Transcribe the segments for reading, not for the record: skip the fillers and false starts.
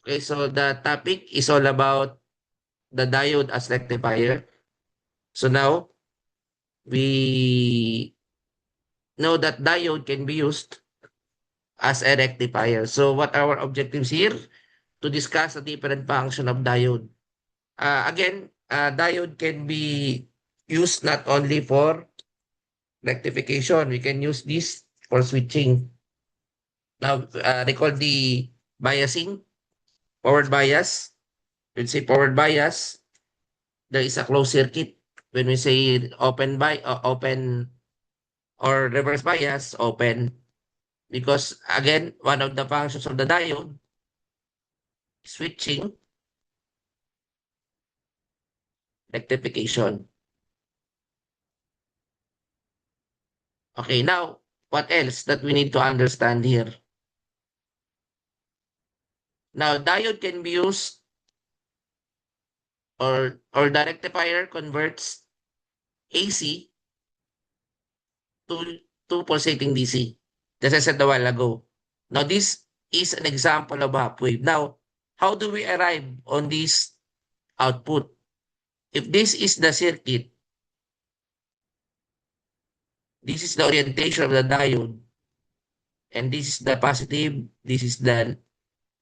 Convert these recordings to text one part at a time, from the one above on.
Okay, so the topic is all about the diode as rectifier. So now we know that diode can be used as a rectifier. So what are our objectives here? To discuss the different function of diode. Again, diode can be used not only for rectification. We can use this for switching. Now, recall the biasing, forward bias. When we say forward bias, there is a closed circuit. When we say open or reverse bias, open. Because again, one of the functions of the diode is switching, rectification. Okay, now, what else that we need to understand here? Now, diode can be used or the rectifier converts AC to, to pulsating DC. Just as I said a while ago. Now, this is an example of half wave. Now, how do we arrive on this output? If this is the circuit, this is the orientation of the diode, and this is the positive, this is the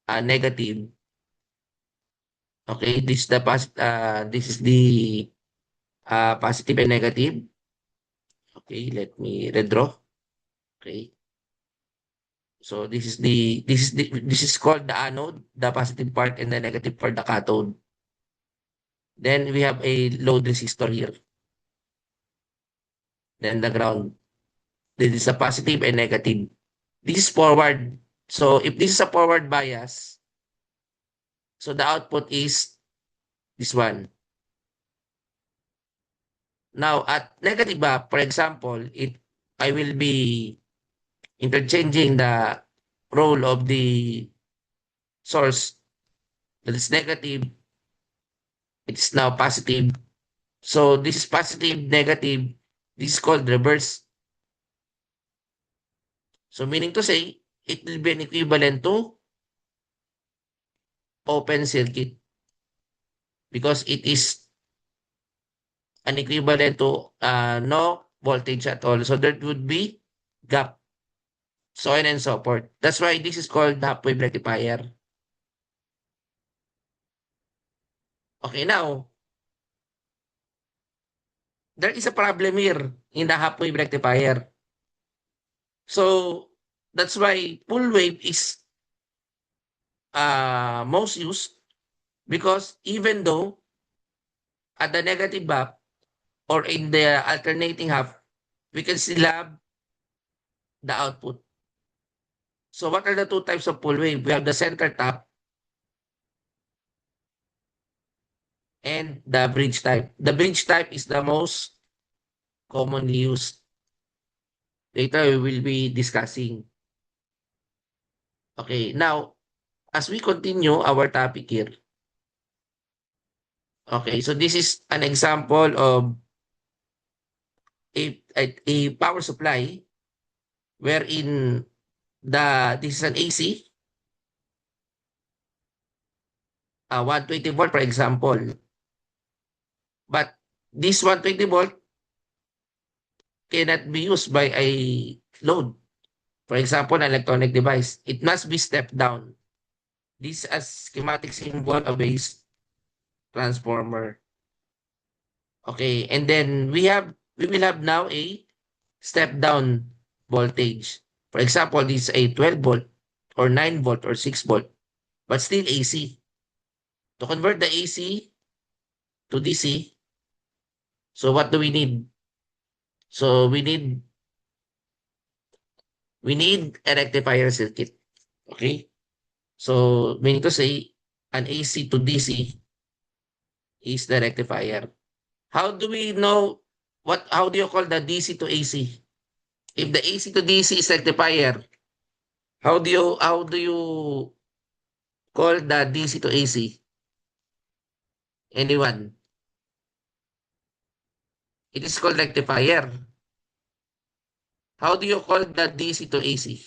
negative. Okay, this is the positive and negative. Okay, let me redraw. Okay. So this is called the anode, the positive part and the negative part, the cathode. Then we have a load resistor here. Then the ground. This is a positive and negative. This is forward. So if this is a forward bias, so the output is this one. Now at negative for example, I will be interchanging the role of the source that is negative. It's now positive. So this is positive, negative. This is called reverse. So meaning to say, it will be an equivalent to open circuit because it is an equivalent to no voltage at all. So there would be gap, so on and so forth. That's why this is called half wave rectifier. Okay, now, there is a problem here in the half wave rectifier. So that's why full wave is most used because even though at the negative half or in the alternating half, we can still have the output. So what are the two types of full wave? We have the center tap and the bridge type. The bridge type is the most commonly used. Later we will be discussing. Okay, now as we continue our topic here. Okay, so this is an example of a power supply wherein this is an AC 120 volt for example. But this 120 volt cannot be used by a load. For example, an electronic device. It must be stepped down. This is a schematic symbol of a transformer. Okay, and then we will have now a step down voltage. For example, this is a 12 volt or 9 volt or 6 volt, but still AC. To convert the AC to DC, so what do we need? So we need a rectifier circuit. Okay? So meaning to say an AC to DC is the rectifier. How do we know how do you call the DC to AC? If the AC to DC is rectifier, how do you call the DC to AC? Anyone? It is called rectifier. How do you call the DC to AC?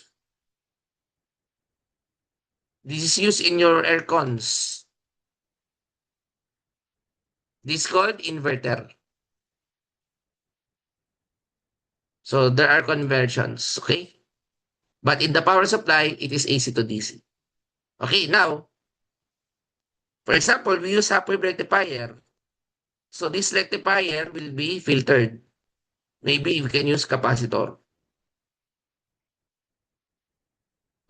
This is used in your air cons. This is called inverter. So there are conversions, okay? But in the power supply, it is AC to DC. Okay, now, for example, we use half-wave rectifier. So this rectifier will be filtered. Maybe we can use capacitor.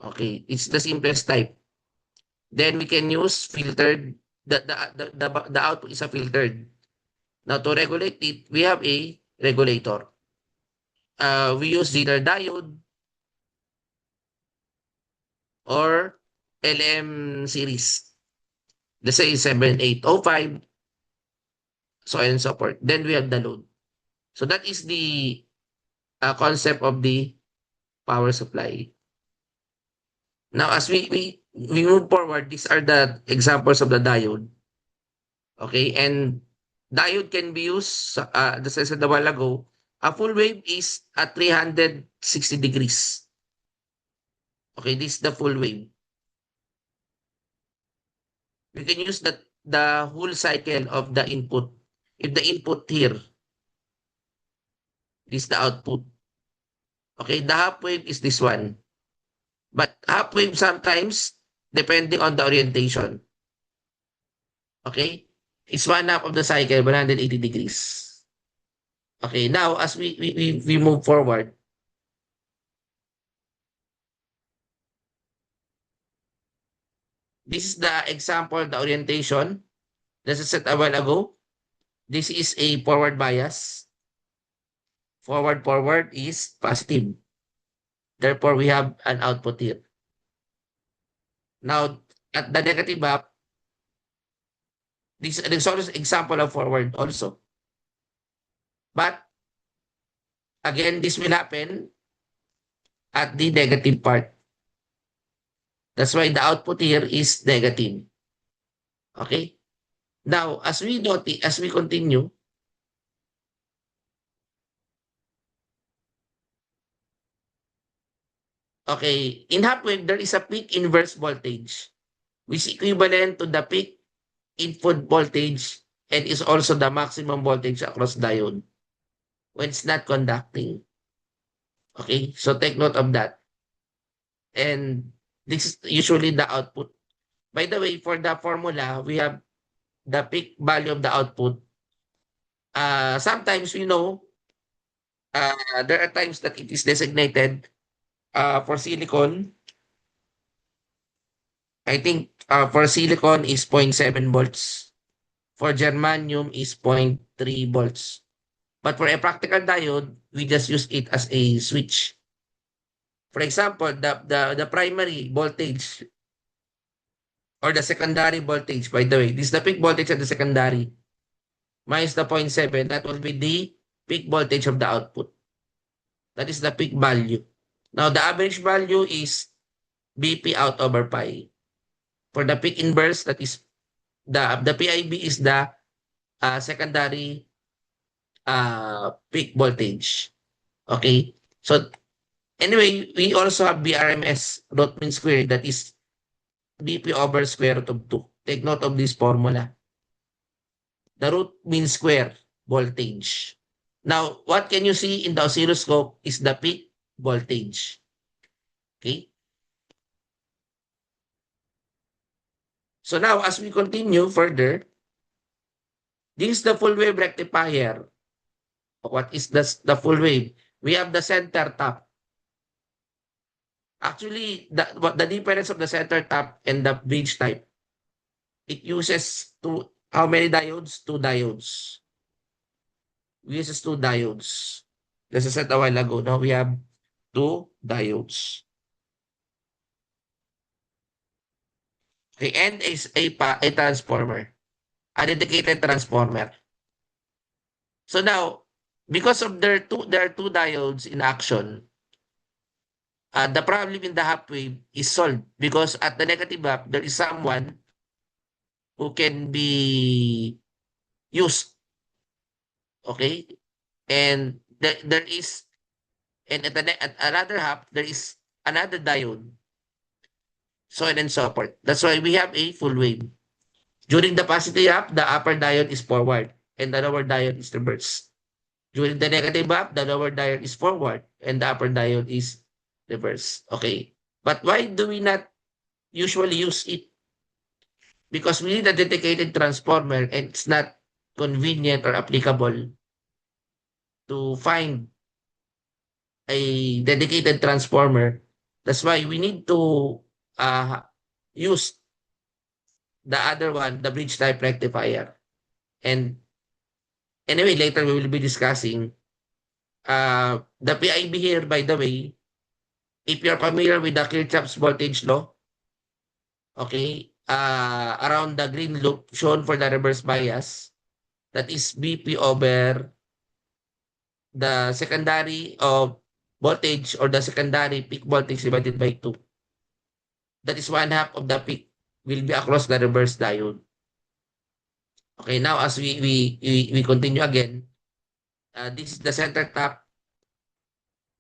Okay, it's the simplest type. Then we can use filtered. The output is a filtered. Now to regulate it, we have a regulator. We use either diode or LM series. Let's say 7805, so on and so forth. Then we have the load. So that is the concept of the power supply. Now, as we move forward, these are the examples of the diode. Okay, and diode can be used, as I said a while ago, a full wave is at 360 degrees. Okay, this is the full wave. We can use the whole cycle of the input. If the input here, this is the output. Okay, the half wave is this one. But half wave sometimes, depending on the orientation. Okay? It's one half of the cycle, 180 degrees. Okay, now as we move forward, this is the example, the orientation. This is set a while ago. This is a forward bias. Forward is positive. Therefore, we have an output here. Now, at the negative half, this is also example of forward also. But again, this will happen at the negative part. That's why the output here is negative. Okay? Now, as we continue, okay, in half wave, there is a peak inverse voltage, which is equivalent to the peak input voltage and is also the maximum voltage across diode when it's not conducting. Okay, so take note of that. And this is usually the output. By the way, for the formula, we have the peak value of the output. Sometimes we know there are times that it is designated for silicon. I think for silicon is 0.7 volts. For germanium is 0.3 volts. But for a practical diode, we just use it as a switch. For example, the primary voltage or the secondary voltage, by the way, this is the peak voltage at the secondary minus the 0.7, that will be the peak voltage of the output. That is the peak value. Now, the average value is BP out over pi. For the peak inverse, that is the PIB is the secondary peak voltage. Okay? So, anyway, we also have BRMS, root mean square, that is BP over square root of 2. Take note of this formula. The root mean square voltage. Now, what can you see in the oscilloscope is the peak voltage. Okay? So now, as we continue further, this is the full wave rectifier. What is the full wave? We have the center tap. Actually, the difference of the center tap and the bridge type, it uses how many diodes? Two diodes. We uses two diodes. This is said a while ago. Now we have two diodes. The end is a transformer, a dedicated transformer. So now, because of there are two diodes in action, the problem in the half wave is solved because at the negative half, there is someone who can be used. Okay? And there is, and at another half, there is another diode so on and so forth. That's why we have a full wave. During the positive up, the upper diode is forward and the lower diode is reverse. During the negative up, the lower diode is forward and the upper diode is reverse. Okay. But why do we not usually use it? Because we need a dedicated transformer and it's not convenient or applicable to find a dedicated transformer. That's why we need to use the other one, the bridge type rectifier. And anyway, later we will be discussing the PIB here, by the way, if you're familiar with the Kirchhoff's voltage law, okay, around the green loop shown for the reverse bias, that is BP over the secondary of voltage or the secondary peak voltage divided by 2. That is 1/2 of the peak will be across the reverse diode. Okay, now as we continue again, this is the center tap.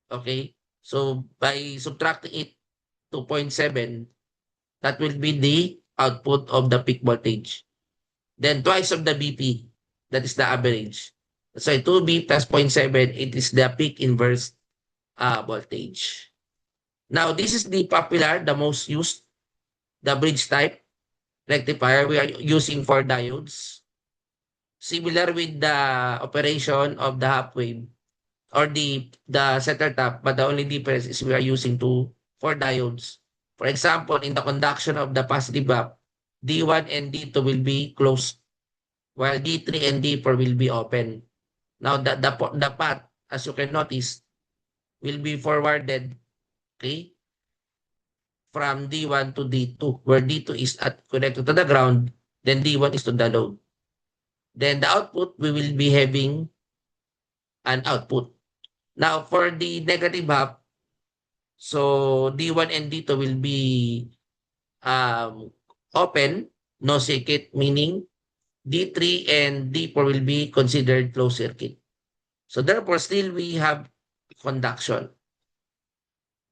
Okay, so by subtracting it 2.7, that will be the output of the peak voltage. Then twice of the BP, that is the average. So 2B plus 0.7, it is the peak inverse voltage. Now, this is the popular, the most used, the bridge type rectifier we are using for diodes. Similar with the operation of the half wave or the center tap, but the only difference is we are using for diodes. For example, in the conduction of the positive up, D1 and D2 will be closed, while D3 and D4 will be open. Now, the path, as you can notice, will be forwarded, okay, from D1 to D2, where D2 is connected to the ground, then D1 is to the load. Then the output, we will be having an output. Now, for the negative half, so D1 and D2 will be open, no circuit, meaning D3 and D4 will be considered closed circuit. So therefore, still we have conduction.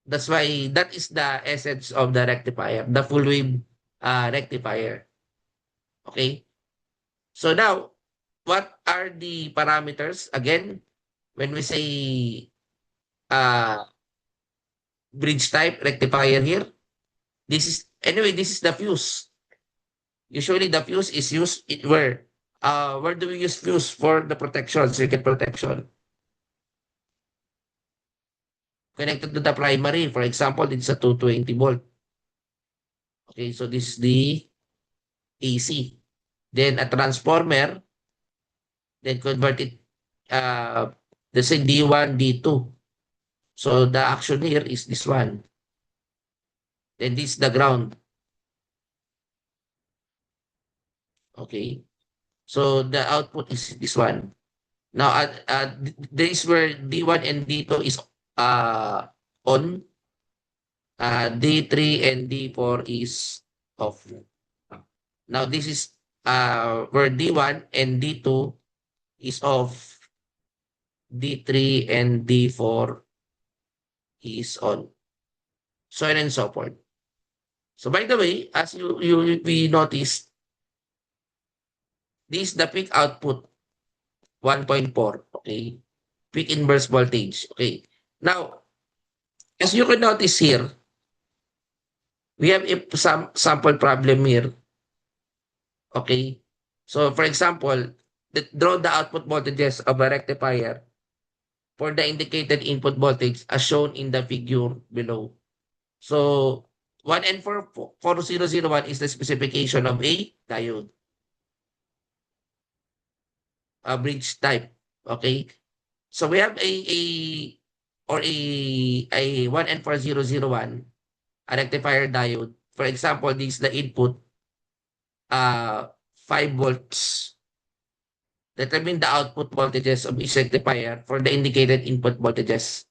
That's why that is the essence of the rectifier, the full wave rectifier. Okay? So now, what are the parameters? Again, when we say bridge type rectifier here, this is the fuse. Usually the fuse is used where? Where do we use fuse for the protection, circuit protection? Connected to the primary. For example, it's a 220 volt. Okay, so this is the AC. Then a transformer, then convert it, let's say D1, D2. So the action here is this one. Then this is the ground. Okay. So the output is this one. Now, this is where D1 and D2 is on. D3 and D4 is off. Now, this is where D1 and D2 is off. D3 and D4 is on. So on and so forth. So by the way, as we noticed, this is the peak output, 1.4, okay? Peak inverse voltage, okay? Now, as you can notice here, we have some sample problem here, okay? So for example, draw the output voltages of a rectifier for the indicated input voltage as shown in the figure below. So 1N4001 is the specification of a diode, a bridge type. Okay, so we have a 1N4001, a rectifier diode. For example, this is the input, 5 volts. Determine the output voltages of each rectifier for the indicated input voltages.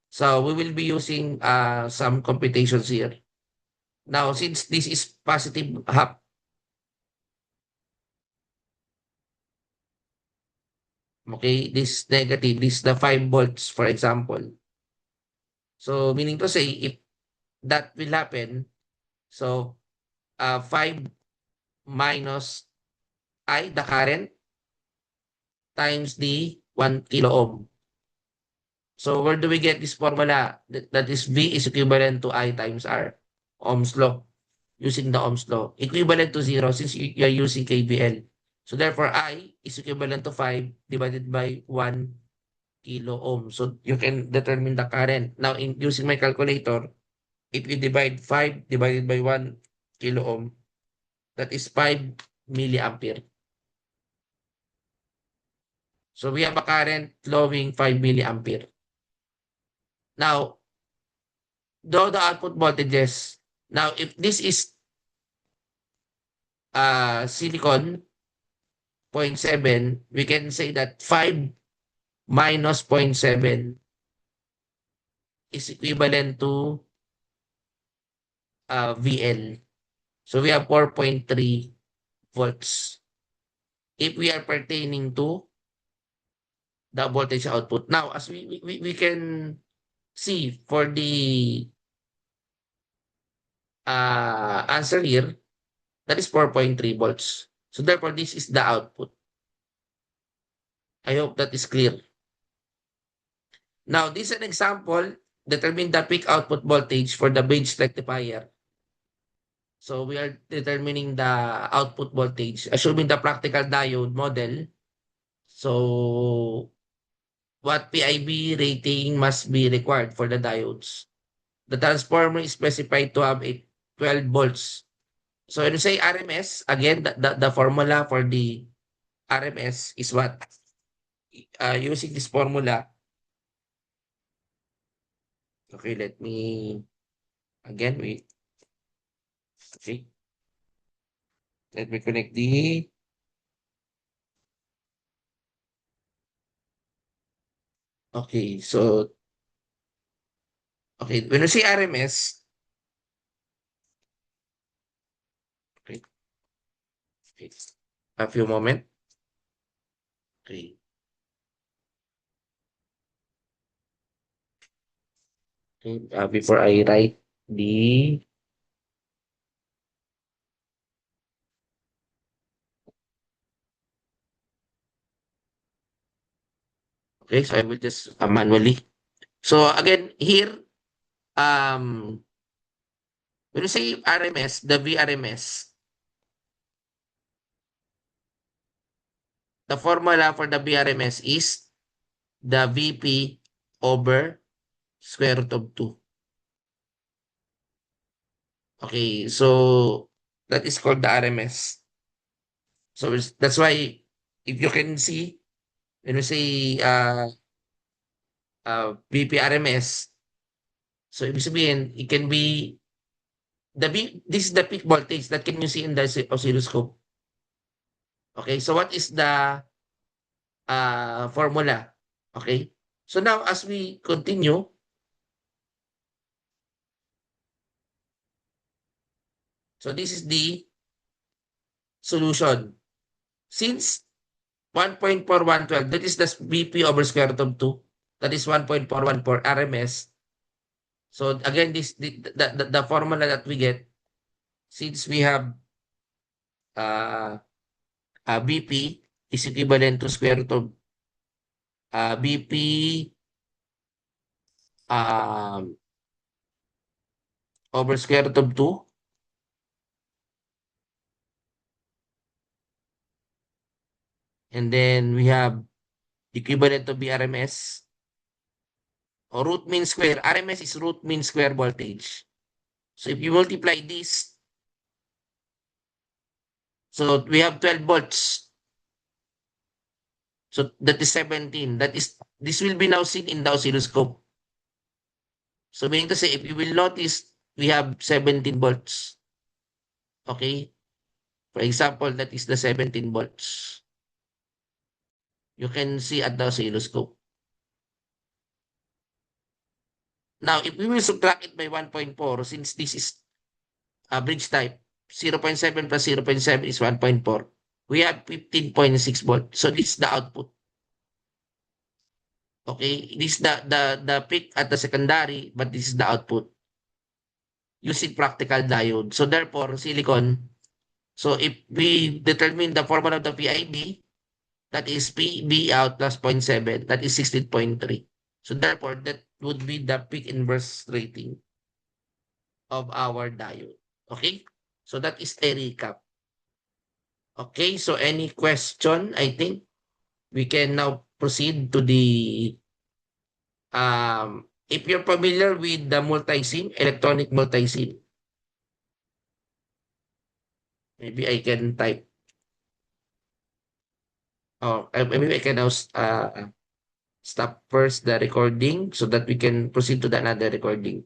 So we will be using some computations here. Now, since this is positive half, okay, this negative, this is the 5 volts, for example. So meaning to say, if that will happen, So 5 minus I, the current, times the 1 kilo ohm. So where do we get this formula? That is V is equivalent to I times R. Ohm's law. Using the Ohm's law. Equivalent to 0 since you are using KVL. So therefore, I is equivalent to 5 divided by 1 kilo ohm. So you can determine the current. Now, in using my calculator, if you divide 5 divided by 1 kilo ohm, that is 5 milliampere. So we have a current flowing 5 milliampere. Now, draw the output voltages. Now, if this is silicon 0.7, we can say that 5 minus 0.7 is equivalent to VL. So we have 4.3 volts if we are pertaining to the voltage output. Now, as we can see for the answer here, that is 4.3 volts. So therefore, this is the output. I hope that is clear. Now, this is an example. Determine the peak output voltage for the bridge rectifier. So we are determining the output voltage, assuming the practical diode model. So what PIB rating must be required for the diodes? The transformer is specified to have a 12 volts. So when you say RMS, again, the formula for the RMS is what? Using this formula, okay, let me, again, wait. Okay, let me connect the, okay, so, okay, when you say RMS, okay, okay, a few moment, okay, okay, before I write the, okay, so I will just manually. So again, here, um, when you say RMS, the VRMS, the formula for the VRMS is the VP over square root of 2. Okay, so that is called the RMS. So that's why if you can see, when we say VP RMS, so ibig sabihin, it can be this is the peak voltage that can you see in the oscilloscope. Okay, so what is the formula? Okay, so now as we continue, so this is the solution. Since 1.4112, that is the VP over square root of 2. That is 1.414 RMS. So again, the formula that we get, since we have BP is equivalent to square root of BP um, over square root of 2. And then we have equivalent to BRMS or root mean square. RMS is root mean square voltage. So if you multiply this, so we have 12 volts. So that is 17. This will be now seen in the oscilloscope. So meaning to say, if you will notice, we have 17 volts. Okay? For example, that is the 17 volts. You can see at the oscilloscope. Now, if we will subtract it by 1.4, since this is a bridge type, 0.7 plus 0.7 is 1.4. We have 15.6 volts. So this is the output. Okay? This is the peak at the secondary, but this is the output. using practical diode. So therefore, silicon. So if we determine the formula of the PID, that is PB out plus 0.7, that is 16.3. So therefore, that would be the peak inverse rating of our diode. Okay? So that is a recap. Okay, so any question? I think we can now proceed to the if you're familiar with the multi-sim, electronic multi-sim, maybe I can type, or maybe I can now stop first the recording so that we can proceed to the another recording.